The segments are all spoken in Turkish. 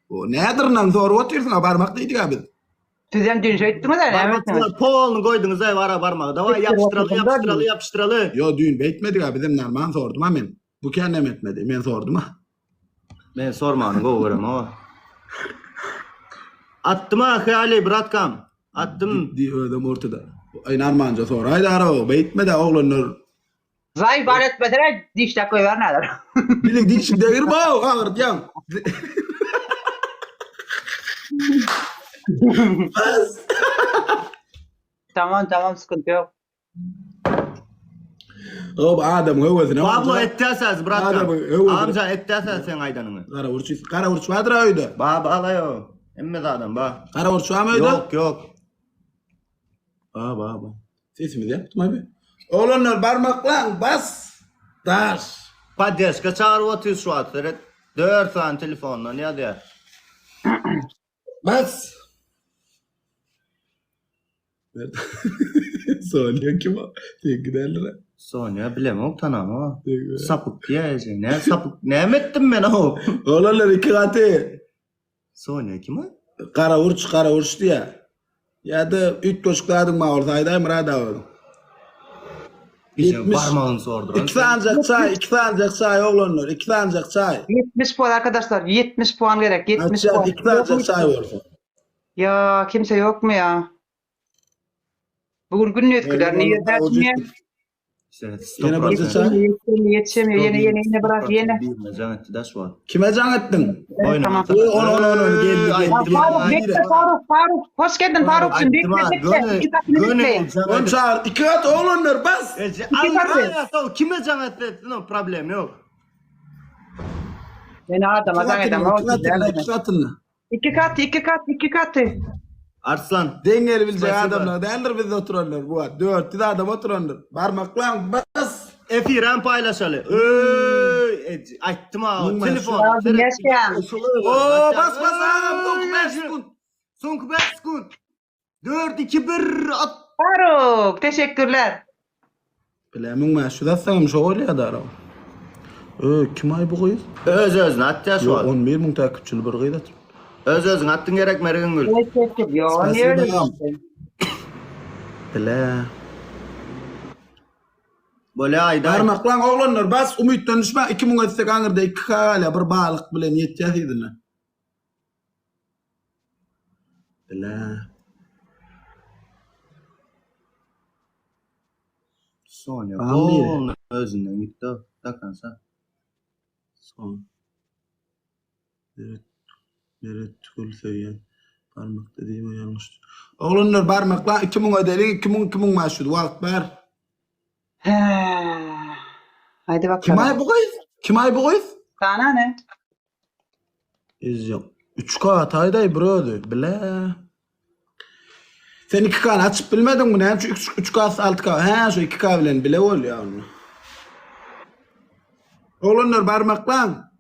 O nedir lan soru otursun barmak deydik abi. Sizden dün şey ettiniz ya. Parmakla polunu koydunuz ay vara parmağı. Davay yapıştıralı. Yo düğün beytmedik abi bizim narman sordum ha men. Bu kendim etmedi men sordum ha. Ben sormanı kovurum o. Attım ha hayali bratkam. Attım. Di ödem ortada. Ay narmanca sor. Haydi ara beytmedi oğlanlar. Zay bar etmediler dişte koyuver neler. Bilik dişim devir bu ağır diyem. Tamam sıkıntı yok. O adam hövözüne. Bablo ettesez bratkam. Adamı, evet. Amca ettesez sen aydanını. Kara vurç vardır öyle. Baba alayo. Emme adam ba. Kara vurç var mı öyle? Yok. Baba. Sesimizi yaptım abi. Oğlanlar parmakla bas. Taş. Paddeşka çağırı otuyor şu an. 4 tane telefonla ne diyor? Bas. Sonya kim o? Tek giderler. Sonya bilemem tanım o. Tek- Sapık diyecek. Ne sapık? Ne ettim ben o? Oğlanlar iki katı. Sonya kim o? Kara vurç diye. Ya da 3 çocuklardan mı ortaydı Murada o. Bizim 70. parmağını sorduran. İki sancak çay oğlanlar. 2 sancak çay. 70 puan arkadaşlar. 70 puan gerek. 70 Açacak puan. 2 sancak çay olsun. Ya kimse yok mu ya? Bugün günlük etkiler. Niye dersin ya? Yine bakacak çay. Yetişemiyor. Yine bırak yine. Kime can ettin? Evet, tamam. Onu geldi. Faruk. Hoş geldin Faruk'cum. On çağır. 2 kat oğlanlar bas. Kime can ettin? No problem yok. Beni adama da edemem. 2 katını. İki katı. Arslan. Dengeli bilecek Spasiba. adamlar. Değerler bizde oturanlar bu. 4 adam oturanlar. Parmakla bas. Efiren paylaşalı. Açtım ha. Bunlar Telefon. Oo bas ağam. 95 sekund. Son 5 sekund. 4 2 1 at. Faruk. Teşekkürler. Bilemin ben şu da sanım şu ol ya da ara. Kim ay bu koyuz? Özüne atya şu an. 11 bin takipçili bir kıydat. Özüne attın gerek mergen gül. Yo, Spasiba. niye öyle? Bile. Böyle ayda. Parmakla oğlanlar bas. Umuttan düşme. 2000 etsek anırda 2 kağıyla bir balık bile niyeteceğiz idin. Bile. Sonya. Anlıyor. Onun özünden gitti. Takansa. Son. Evet, tükül seviyen. Parmak dediğime yanlış. Oğlanlar parmakla 2000 ödelik 2000 maaşı. Vakt ver. Haydi bakalım. Kim ay bu kız? Sana ne? İzliyorum. 3K hatayday brother. Bile. Sen 2K açıp bilmedin mi? Hem şu 3K 6K. He şu 2K bilen bile ol ya onu. Oğlanlar parmakla.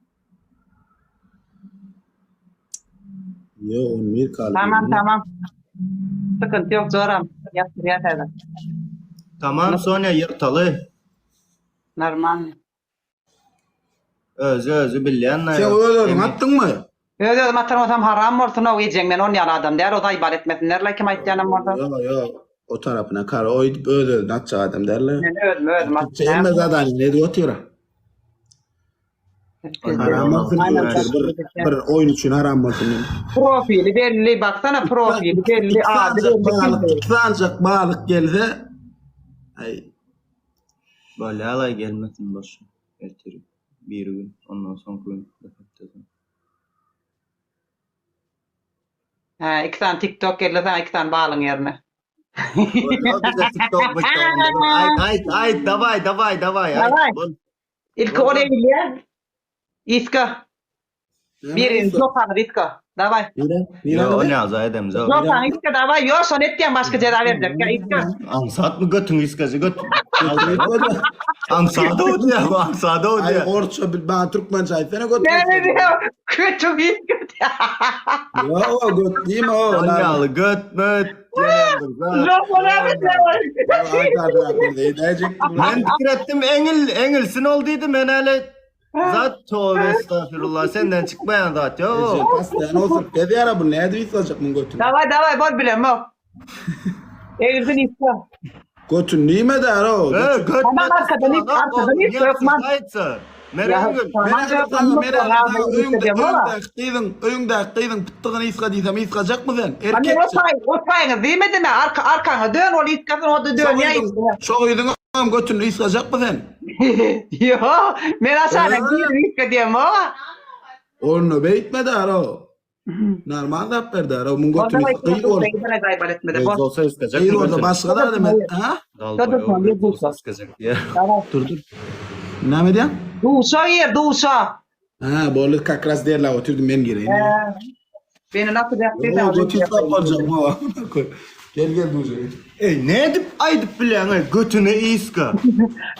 Yo 11 kaldı. Tamam. Sıkıntı yok zoram. Yaptır yeter. Tamam Sonya yırtalı. Normal. Özü bilen. Sen öyle attın mı? Öyle dedim atarım haram olsun o yiyeceğim ben on yalı adam der o da ibadet etmesinler la kim aytcanım orada. Yo. O tarafına kar. O öyle natça adam derler. Ben öldüm. Çeğinmez adam. Ne diyor otuyor? Haram olsun. Bir oyun için haram olsun. Profili belli baksana profili belli abi. Sancak balık gelse. Ay. Böyle alay gelmesin boş. Erteri. Bir gün. Ondan sonra gün. Ha, 2 tane TikTok geldi sana 2 tane bağlın yerine. Ay, davay. Davay. İlk oraya biliyor. İska. Birin Zokan'ı İska. Davay. Yo ne azay edemiz o. Zokan İska davay. Yo son etken başka ceza verecek ya İska. Ansat mı götün iskası göt. Ansada o diye. Ansada o Ay diye. orça bir bana Türkmenca ayfene göt. Ne diyor? Kötü bir İska. Ya o göt değil mi o? Onyalı göt möt. Zokan'a bir Ay diyecek. Ben fikir ettim Engil'sin olduydu ben hele Zat tövbe estağfurullah senden çıkmayan zat Ece yo. pastane oturup dedi ara bu ne edip isacak mı götünü? Davay bol bilem o. Evizin iste. Götün neyime de ara o? Tamam, arkadan hiç sokmam. Meryem Gül. Tamam, Öýüňde kıydın pıttygyny isga diýsem isgajak mı sen? Hani Erkek. o payını değmedi mi? Arkanı dön, o iskasın o da dön. Ya Şo ýydyň götünü isgajak mı sen? Yo, men aşağıda bir iska diyem o. Onu beýtmedi ara o. Normal dap berdi ara. Mun O da götünü kıyı ol. etmedi. Olsa iskacak. Kıyı orada başga da demek. Ha? Dur. Näme diýen? Duşa yer, duşa. Ha, bolu kakras derler oturdum ben gireyim. Beni nasıl yaptıysa. O götü kapacağım ha. Gel duşa. Ey ne edip aydıp bilen götüne iska.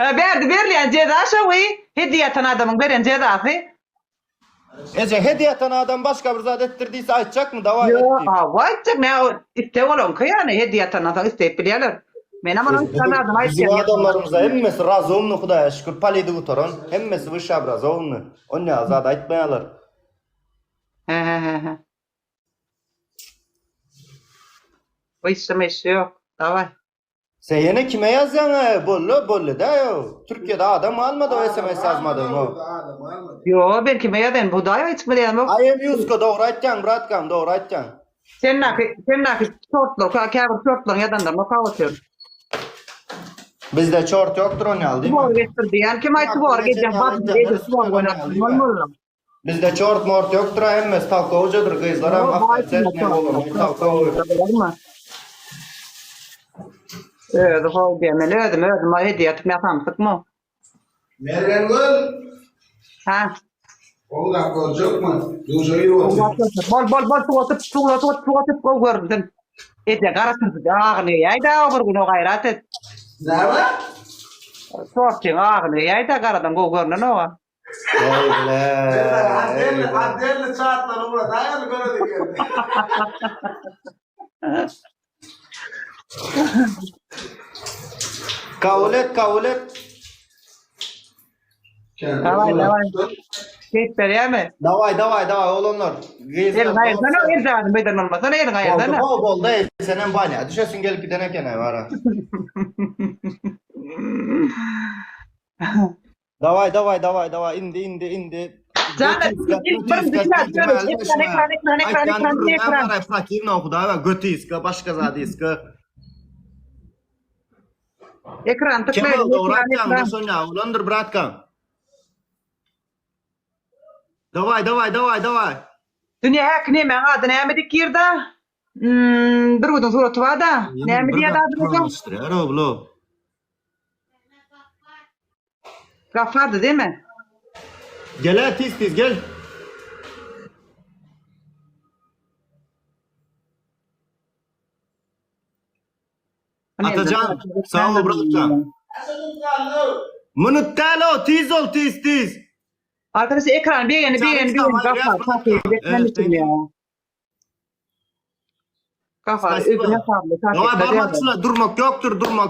Berliyen ceza şavi. Hediyeten adamın veren cezası. Ece hediyeten adam başka bir zat ettirdiyse aytacak mı? Dava Yo, etti. vaycak ne iste olun ki yani hediyeten adam isteyip biliyorlar. Men ama onu sanadım Bizim adamlarımıza hemmesi razı olunu Hudaya şükür palidi utoran. Hemmesi vışab razı olunu. O ne azad aytmayalar. He. O işlemesi yok. Davay. Sen yine kime yazacaksın? Bollu da yo. Türkiye'de adam almadı o SMS yazmadın o. Yo, ben kime yazayım? Bu da hiç bileyim yok. I am Yusko doğru aytacaksın bratkam doğru aytacaksın. Sen nakit şortlu, kâbir şortlu yadan da maka oturuyor. Bizde çort yoktur onu al değil Bu mi? getirdi yani kim aytı bu arada geçen batı dedi su oynadı. Bizde çort mort yoktur emmes talkovucudur kızlar ama Evet, hol diyemeli ödüm hediyatım yapamtık mı? Meryem Gül. Ha? O da olacak mı? Duşa yürü otur. Bol tuğatıp o gördüm. Ete karasın ağını yayda bir gün o gayret et. Ne var? Sortun ağını yayda karadan o görünün o. Adderli saatler uğra dayanı göredik. Kabul et. Davay. Git beriye mi? Davay oğlumlar. Elin ayırsana irzadım beden olmasana elin ayırsana. Bol da senin bana. Düşesin gelip gidene kene var ha. Davay indi. Zaten ekran. Fakir ne okudu? Götü iska, başka zadı iska. Ekran tıklayın. Kemal doğru atcan, Sonya, ulandır bratkam. Davay. Dünya hak ne men adı ne emedik girdi? Bir udun suratı var da. Ne emedi ya da adı ne? Gaffardı değil mi? Gel tiz gel. Atacan, sağ ol bırakacağım. Munuttalo, tiz ol tiz. Arkadaşı ekran bir yeni gaffar. Gaffar öbürüne sablı. Davay barmak şuna durmak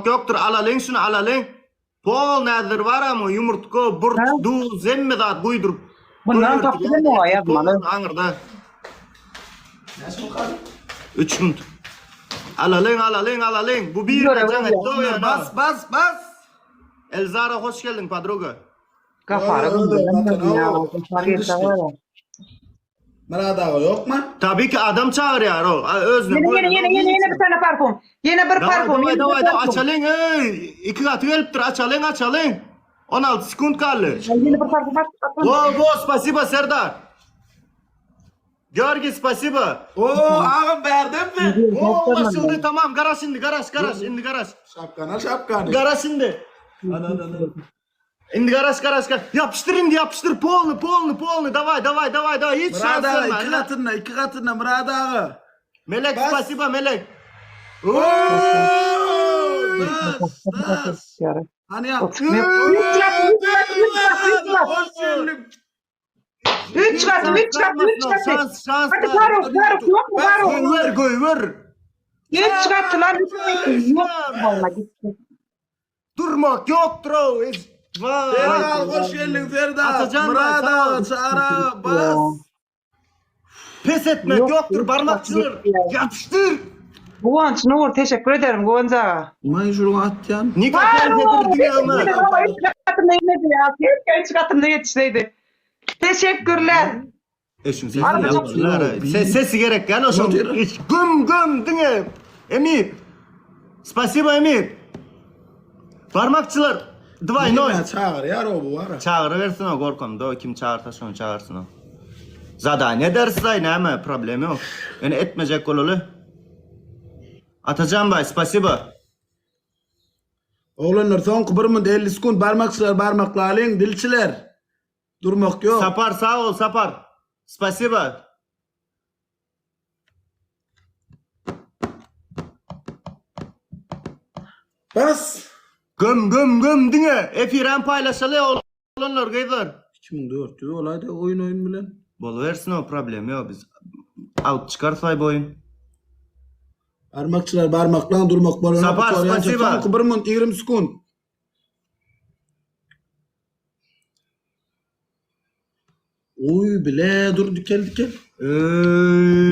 yoktur. Alalın şunu alalın. Pol nedir var ama yumurtko, burt, du, zemmedat guydur. Bundan taptı mı o yazmalı? Anırda. 3 gün. Alalın. Bu bir bas. Elzara hoş geldin padroga. Gaffar. Mırada yok mu? Tabii ki adam çağırıyor o. Özne. Yeni bir tane parfüm. Yeni bir parfüm. Davay açalım İki katı geliptir açalım. 16 sekund kaldı. Yeni bir parfüm. Go, spasiba Serdar. Georgi spasiba. Ağam verdim mi? Başladı tamam. Garaj indi garaj. Şapkana. Garaj indi. İndi garaj. Yapıştır. Polnu. Davay. Hiç şans verme. İki katına Murat ağa. Melek spasiba Melek. Bas. Hani yap. 3 kat. Şans. Hadi Faruk yok mu Faruk? Ver. 3 kat lan. Yok vallahi gitti. Durmak yoktur o. Vay. Serdar hoş geldin Serdar. Atacan Murat Bey, sağ ol. ağa çağıra bas. Pes etmek Yok, yoktur yok, parmakçılar. yok ya. Yapıştır. Kıvanç Nur teşekkür ederim Kıvanç ağa. May şunu atyan. Nikah terk edilir ama. Ama üç katında yetmedi ya. Keşke üç katında yetişseydi. Teşekkürler. Eşim sesi Arada çok yaptılar. Sesi gerek yani o zaman. Güm dinle. Emir. Spasibo Emir. Parmakçılar. Двойной. Noy. Çağır ya bu var. Çağırıversin o korkumda. Kim çağırsa onu çağırsın o. Zadanya dersiz aynı ama problemi yok. Yani etmeyecek olalı. Atacan Bay, spasibo. Oğlanlar son 1 minut 50 sekund barmaklarını dilçiler. Durmak yok. Sapar sağ ol sapar. Spasibo. Bas. Güm dinle. Efiren paylaşalı olanlar gaylar. 2400 olaydı oyun bilen. Boluversin o problemi yok biz. Out çıkarsay bu oyun. Barmakçılar barmakla durmak balona. Sapar, spasiba. Son 1 minut 20 sekund. Oy bile dur dikel.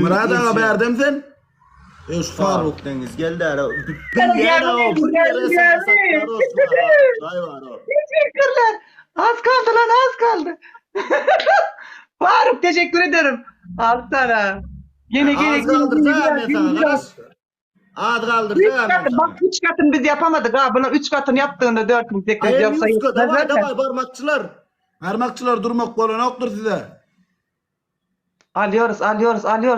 Murat ağa berdim sen. Eş Faruk. Deniz geldi ara. Geldi. Teşekkürler. Az kaldı lan az kaldı. Faruk teşekkür ederim. Al sana. Yine Az kaldırsa mesela kardeş. Az kaldırsa Bak 3 katını biz yapamadık ha. Bunu 3 katını yaptığında 4800 yapsa Davay parmakçılar. Parmakçılar durmak balona yoktur size. Alıyoruz.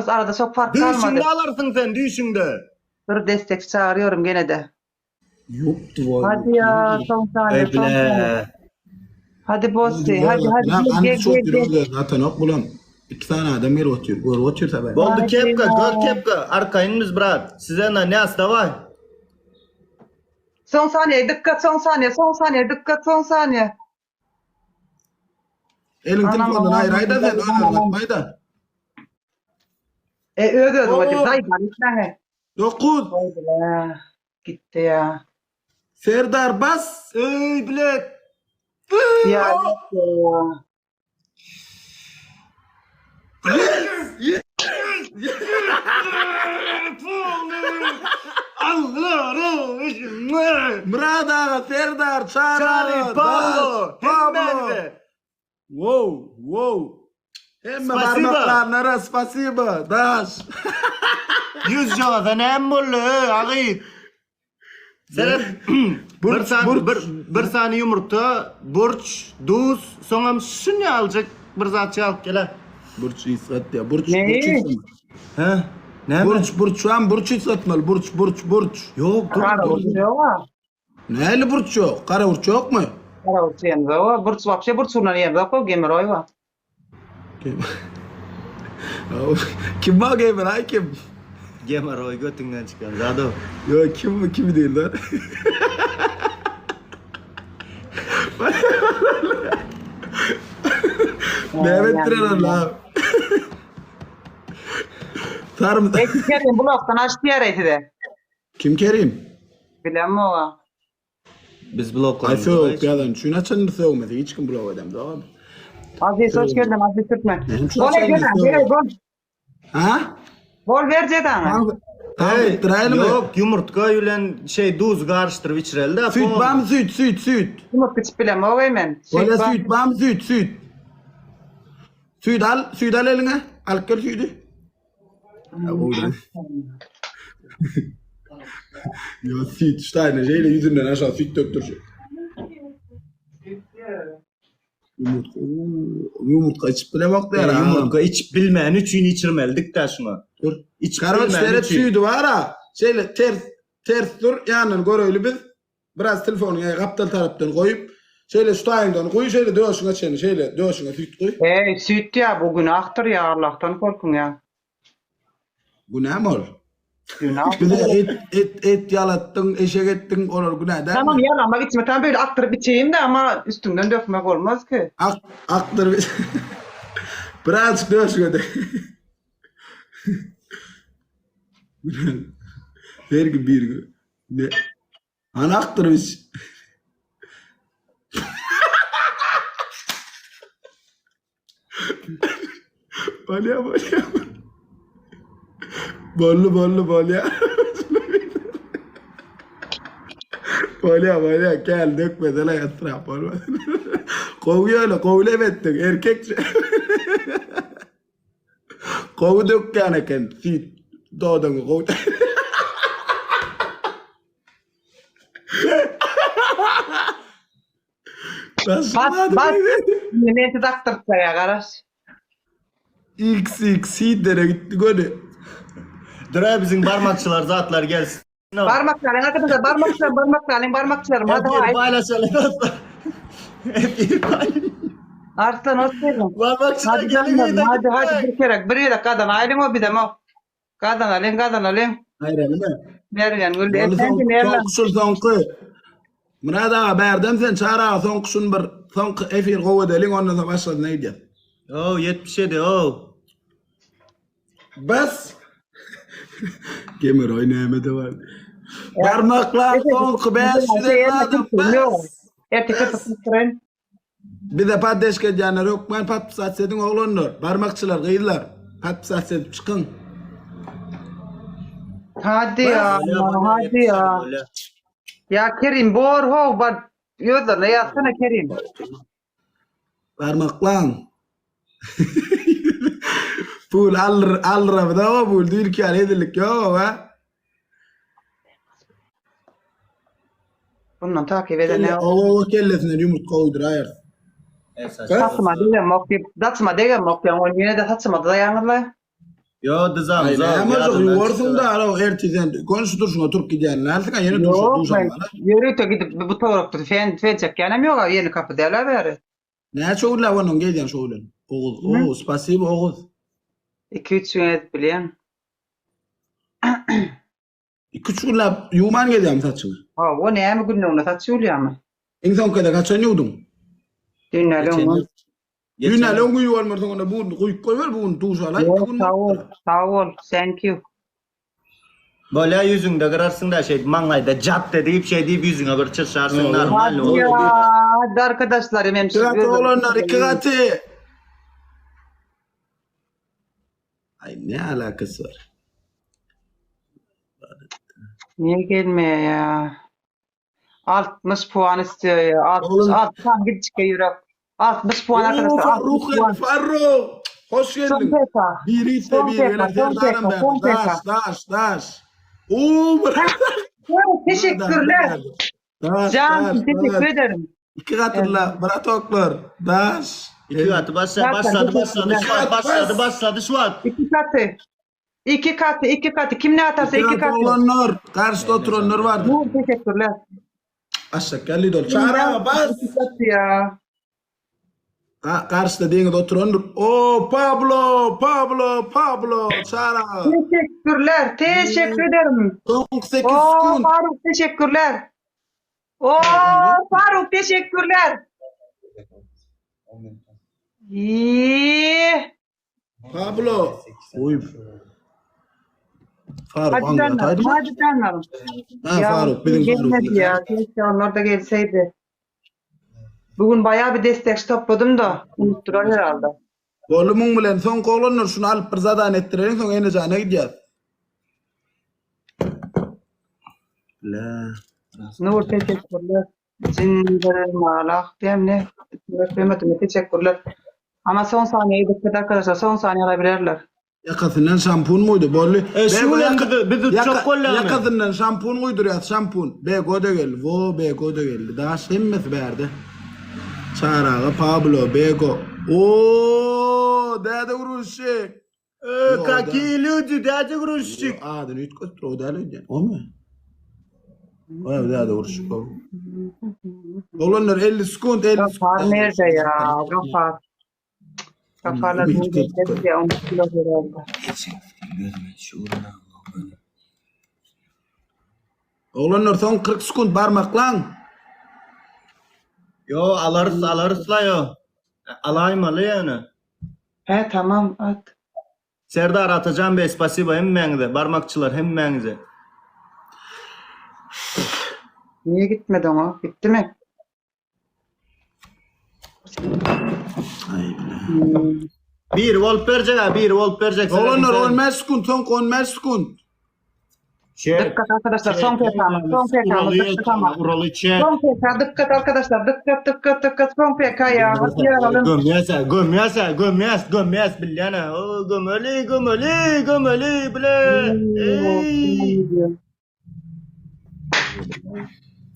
Arada çok fark kalmadı. Düşünde alırsın sen düşünde. Dur destek çağırıyorum gene de. Yoktu bu. Hadi ya son saniye. Son saniye. Hadi Bossi. Hadi. Anne çok giriyor zaten yok bulan. 2 tane adam geri oturuyor. Oturuyor tabi. Oldu Hadi kepka, ya. gör kepka. Arkayınız brat. Size ne hasta var? Son saniye. Dikkat son saniye. Dikkat son saniye. Elin Anam, telefonundan anam, hayır hayda sen anam, öyle atmayı da. Ödüyordu Oo. hadi. Dayı ne? 9. Gitti ya. Serdar bas. Ey bilet. Ya. Allah razı Murat ağa Serdar Çağrı. Charlie Pablo. Pablo. Pablo. Wow. Hemen Spasiba. parmaklarına spasiba. Daş. 100 joda ne bollu ağayt. Serap bir saniye yumurta, burç, duz, sonra şunu alacak bir zat çalıp gele. Burç isat ya. Burç. Ne? He? Ne? Burç şu an burç isatmalı. Burç. Yok Kara dur. uçuyor. Neyli burç yok? Kara burç yok mu? Kara uçuyor. Burç вообще burç urnan yer yok. Gemeroy var. Kim var gamer ay kim? Gemer oy götünden çıkan zado. Yo kim değil lan. Mehmet Direner la. Tarım. Peki Kerim bloktan açtı yaraydı de. Kim Kerim? Bilen mi o? Biz Ay bloklarımızda soğuk yalan. Şuna açanır soğumadı. Hiç kim blok edem de abi. Aziz hoş geldin Aziz Türkmen. Benim çok Gol sevdiğim edemem. soğuk. Gel gol. Ha? Gol verecek ama. Hey, traylı mı? Yok yumurtka yülen duz karıştırıp içireldi. Süt bam süt. Yumurt kıç bilen mi o hemen. Valla süt bam süt. Süt al eline. Al gel sütü. Ya oğlan. Ya süt işte aynı şeyle yüzünden aşağı süt döktür şu. Yumurtka içip bile baktı ya. Yumurtka iç bilmeyen üçün içirmeldik de şuna. Dur. İç Karoç bilmeyen teret üçün. süydü var ha. Şeyle ters dur. Yanını göröylü biz. Biraz telefonu kaptal taraftan koyup. Şöyle stayından koy. Şöyle döşüne çeni. Şöyle döşüne süt koy. Süt ya bu günahtır ya Allah'tan korkun ya. Bu ne mol? Günah. Bir de et yalattın, eşek ettin olur günah der Tamam mi? yalanmak içme. Tamam böyle aktırıp içeyim de ama üstümden dökmek olmaz ki. Aktır bir... Birazcık döşüne de. Her gün bir gün. Ne? Ana aktır bir... Bolya. Bollu bolya. Bolya gel dökme de la yatrap olmaz. Kovuyor ettik erkekçe. Kovu dökken eken fit doğduğunu kovu. Bas. Nesi taktırsa ya kardeş. X dere gitti gördü. Dura bizim barmakçılar zatlar gelsin. Parmaklarım arkadaşlar parmaklarım. Hadi Hadi haydi. paylaşalım dostlar. Arslan hoş geldin. Barmakçılar Hadi gelin canım, hadi bir kere. Bir de kadın ayrım o bir de mo. Kadın alın. Hayır mi? Nereden güldü? Onu Efendim nereden? son Murat ağa berden sen çara son kuşun bir son efir kovu delin ondan sonra başladı neydi? Oo 77 oo. Bas. Gemer oynayamadı var. Parmaklar son beş bas. Etiketi tutturun. Bir de paddeşke canlar yok. Ben pat satsedin oğlanlar. Parmakçılar kıyılar. Pat satsedip çıkın. Hadi ya. Ya Kerim bor ho bak. Yodla yatsana Kerim. Parmaklan. Pul alır da o pul değil ki edilik yok ha. Bundan takip eden ne? O kellesine yumurta koydur hayır. Satsma degen mok ya. Onu yine de satsma da yanırlar. Yo dızam Hayır, zor. ama çok yuvarsın da ara o ertiden konuştur şuna Türk gideyen. Artık yeni Yok dursun ben bana. yürüyüp gidip bu toroktu fen çekkenem yok yeni kapı derler bari. Ne çoğula onun gideyen çoğulan. Oğuz, spasibo Oğuz. 2-3 gün edip bilen. Küçükla yuman gideyen saçını. Ha o ne mi günlüğüne satıyor ama. İnsan kadar kaçan yudum. Dünler onu. Yine longu yuvarmırsan ona bu koyver bu tuşa lan. Sağ ol. Thank you. Böyle yüzünde kırarsın da şey mangayda cat deyip şey deyip yüzüne bir çırşarsın normal Hadi olur. ya. Hadi arkadaşlarım hem İki katı olanlar iki katı. Ay ne alakası var? Niye gelmiyor ya? 60 puan istiyor ya. 60 puan git çıkıyor yürek. 60 puan arkadaşlar. 60 puan. Faruk. Hoş Son geldin. pesa. Bir iste Son bir. pesa, Öyle son terdarım pesa, son ben. pesa. Daş. Uuu. Teşekkürler. Can teşekkür ederim. İki katırla. Bıratoklar. Daş. İki katı başladı şu an. İki katı. Kim ne atarsa iki katı. olanlar. Karşıda oturanlar vardı. Teşekkürler. Aşağı geldi dol. Çağıra bas. İki katı ya. Karşıda denge oturanlar. Oo Pablo. Çağıra. Teşekkür ederim. Son 8 Oo gün. Faruk teşekkürler. Oo Faruk teşekkürler. İyi. Pablo. Uy. Faruk Hadi anlataydı canlarım. mı? Hadi canlarım. Ha Faruk. Bizim gelmedi Faruk. ya. Keşke onlar da gelseydi. Bugün bayağı bir destek topladım da unuttular herhalde. Oğlumun bilen son kolonlar şunu alıp bir zadan ettirelim sonra yine cana gideceğiz. La. Nur teşekkürler. Cinlerim Allah. Diyem ne? Öpmedim teşekkürler. Ama son saniyeyi dikkat arkadaşlar. Son saniye alabilirler. Yakasından şampun muydu? Bolli. Şu lan bizi çok kollama. Yakasından şampun muydur ya şampun. Bego da geldi. Bego da geldi. Daha semmez verdi. Çağırağı Pablo Bego. Ooo. Dede vuruşu. Kaki lütü dede vuruşuk. Adını yut götür. O da öyle. O mu? O evde dede vuruşu. Olanlar 50 sekund 50 Gafar nerede ya? Gafar. Gafarla nerede ya? 10 kilo herhalde. Olanlar son 40 sekund parmak lan. Yo alırız la yo. Alayım yani. He tamam at. Serdar atacağım be spasiba hemmenize. Barmakçılar hemmenize. Niye gitmedi o? Gitti mi? Ay bile. Bir volt verecek ha, bir volt verecek. Oğlanlar 15 sekund, son 15 sekund. Dikkat arkadaşlar, son PK'mız. Son PK'mız. Dikkat ama. Uralı çek. Son PK, dikkat arkadaşlar. Dikkat. Son PK ya. Hadi yaralım. Gömyes bilyana. O gömeli bile. Ey.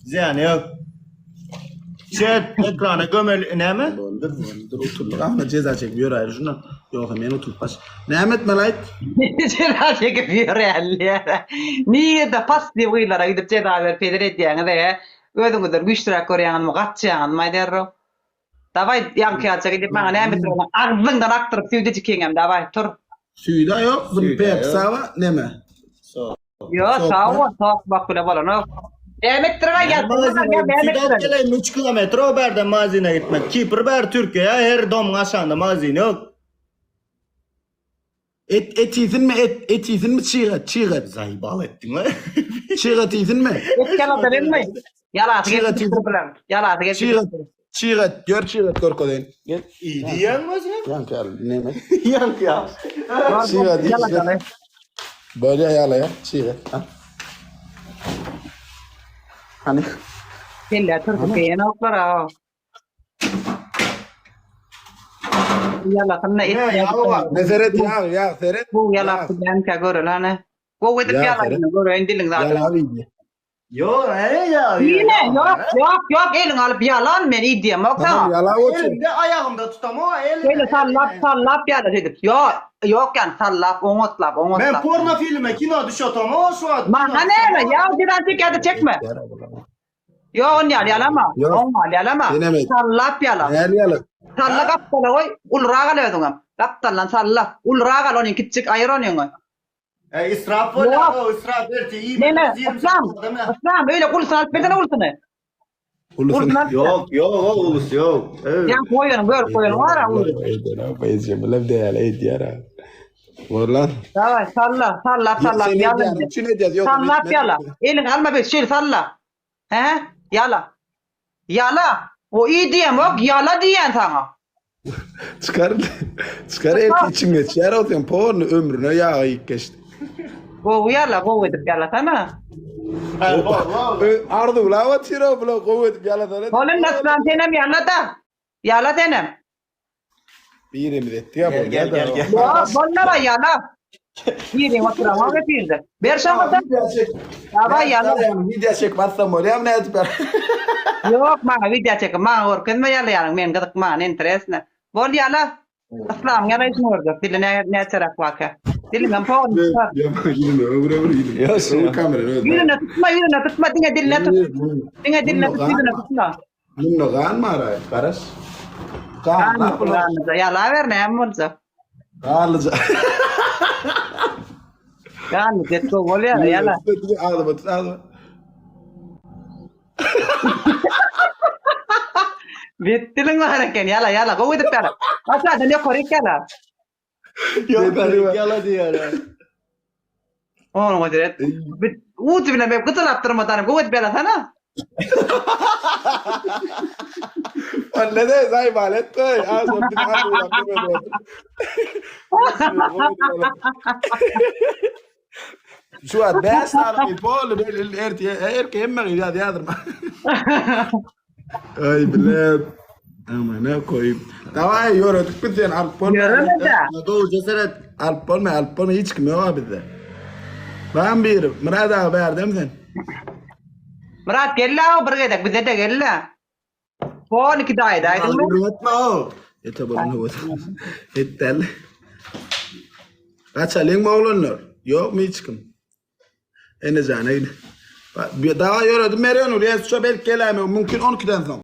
Ziyan yok. Chat ekrana gömeli ne mi? Boldur oturduk ama ceza çekiyor ayrı şuna. Yok hemen oturup baş. Nemet Melayt. Ceza çekip yürüyenler. Niye de pas diye buylara gidip ceza ver pedir ediyen de ödüngüdür güçtürek koruyan mı kaçayan mı derro. Davay yankı atacak gidip bana Nemet Melayt ağzından aktırıp süydü çıkayım davay tur. Süyda yok. Bunu Süyda pek yok. sava neme. Yo sağ ol bak bile bana no. Demek tırına gel. Sidat geleyim 3 kilometre o berde mazine gitmek. Kipr ber Türkiye her dom aşağında mazine yok. Et yedin mi çiğet? Zahibal ettin lan. Çiğet yedin mi? Gel oturayım mı? Yalatı Çiğet getir. Yalatı getir. Çiğet korkodayın. Gel. İyi diyen mazine. Yank al Nemet. Yank ya. Çiğet Yalatı. böyle ayarla ya. Çiğet. Hani Pille turku kıyın oklara. Yalatı ne ya, ne seret ya seret. Bu yalatı ben ka görül hani. Bu gidip Ya, yalatı Ferhat. görün dilin zaten. Yalan abi. Yo ne ya? Yine yok elin alıp yalan ben iyi diyeyim yok Tamam tamam. yalan olsun. Elimde ayağımda tutam o elim. Böyle sallap yalat edip. Yok yani sallap onotlap. Ben porno filme kino düşüyorum o şu an. Bana ne ya diren çekerde çekme. Yo on yalama. Yok. On yalama. Denemedim. Sallap yalan. Eğer yalan. Salla kaptala koy. Ulraga lewdungam. Kaptalan salla. Ulraga lonin kitçik ayron yunga. İsraf Yok. var o israf verti iyi. Ne İslam öyle kul sanat bedene ulsunu. Ulusun. Yok o ulus yok. Evet. Yan koyuyorum böyle koyuyorum var ya ulus. Ne yapayız ya? Bilmem de yalan et yara. Vallahi. Davay salla Sen yalan. ne diyorsun? Ne diyorsun? Yok. Salla yala. Elin alma bir şey salla. He? Yala. O iyi diyem yok yala diyen sana. Çıkar et için geç. Yara oturuyorsun. Porno ömrüne yağ yiyip geçti. Bu edip yala sana. Ardı ula tiro bula kuvvet yala da. Olun naslan tenem yala da. Yala tenem. Bir emir etti ya bu. Gel. Ya bunlara yala. Girin oturama ve pirde. Ber sana da. Davay yala. Video çek WhatsApp mı? Ya ne yapar? Yok mana video çekim. Mana orkun mu yala yani men gadak mana interes ne. Bol yala. Aslam yala işin orada. Diline ne çarak vaka. Diline pon. Yine öbür. Yok kamera. Yürüne tutma diline tut. Diline tutma. Bunno kan mara karas. Kan Kan kullanıza. Yala ver ne amurza. Kalıca. Kan jetko bol yala. Ağzıma. Bittilin hareken yala. Go with the pala. Asa dan dia korek yala. Yok yala diyor. Oh, macet. Uut bina be kutul aptırma tane. Go with pala sana. Anne de zay balet. Ağzıma bir Şu an ben sana bir bol erkeğe emme ya diyadırma. Ay bilet. Ama ne koyayım. Davay yorulduk bütün alpol. Göremez de. Doğu cesaret. Alpol hiç kim yok bizde. Ben bir Murat abi verdim sen. Murat gella o bergedak bize de gella. Phone ki dai dai tu. Unutma o. Eta bunu bu. Ettel. Kaç alın mı oğlanlar? Yok mu hiç kim? Ene zanaydı. Daha yoruldum. Meriyon oraya su belki kelime mümkün 12'den sonra.